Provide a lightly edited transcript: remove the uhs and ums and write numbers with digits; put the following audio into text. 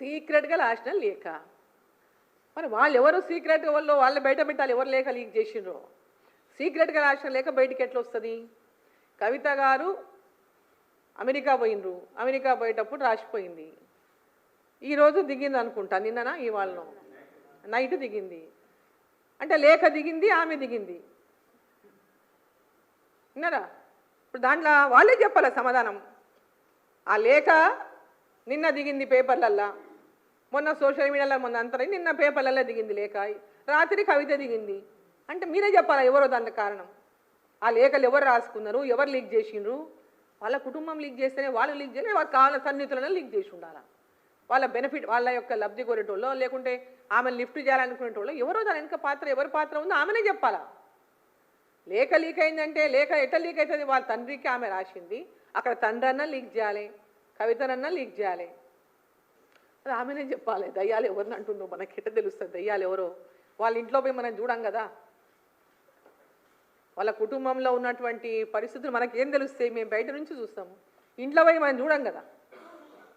సీక్రెట్గా రాసిన లేఖ. మరి వాళ్ళు ఎవరు సీక్రెట్ వాళ్ళు వాళ్ళని బయట పెట్టాలి, ఎవరు లేఖ లీక్ చేసిండ్రో. సీక్రెట్గా రాసిన లేఖ బయటికి ఎట్లా వస్తుంది? కవిత గారు అమెరికా పోయినరు, అమెరికా పోయేటప్పుడు రాసిపోయింది. ఈరోజు దిగింది అనుకుంటా, నిన్ననా ఇవాళనో నైట్ దిగింది. అంటే లేఖ దిగింది, ఆమె దిగింది. విన్నారా? ఇప్పుడు దాంట్లో వాళ్ళే చెప్పాలి సమాధానం. ఆ లేఖ నిన్న దిగింది పేపర్లల్లా, మొన్న సోషల్ మీడియాలో మొన్న అంతరం నిన్న పేపర్లలో దిగింది లేఖ, రాత్రి కవిత దిగింది. అంటే మీరే చెప్పాలా ఎవరో దానికి కారణం. ఆ లేఖలు ఎవరు రాసుకున్నారు, ఎవరు లీక్ చేసిండ్రు? వాళ్ళ కుటుంబం లీక్ చేస్తేనే వాళ్ళు లీక్ చేయలేదు, వాళ్ళకి కావాల సన్నిహితులను లీక్ చేసి ఉండాలా. వాళ్ళ బెనిఫిట్ వాళ్ళ యొక్క లబ్ధి కోరేటోళ్ళు, లేకుంటే ఆమె లిఫ్ట్ చేయాలనుకునేటోళ్ళు ఎవరో దాని వెనక పాత్ర ఎవరి పాత్ర ఉందో ఆమెనే చెప్పాలా. లేఖ లీక్ అయిందంటే లేఖ ఎట్లా లీక్ అవుతుంది? వాళ్ళ తండ్రికి ఆమె రాసింది, అక్కడ తండ్రి అన్నా లీక్ చేయాలి, కవితనన్నా లీక్ చేయాలి, అది ఆమెనే చెప్పాలి. దయ్యాలు ఎవరిని అంటుందో మనకి ఎట్ట తెలుస్తుంది? దయ్యాలు ఎవరో వాళ్ళ ఇంట్లో పోయి మనం చూడం కదా, వాళ్ళ కుటుంబంలో ఉన్నటువంటి పరిస్థితులు మనకేం తెలుస్తాయి? మేము బయట నుంచి చూస్తాము, ఇంట్లో పోయి మనం చూడం కదా.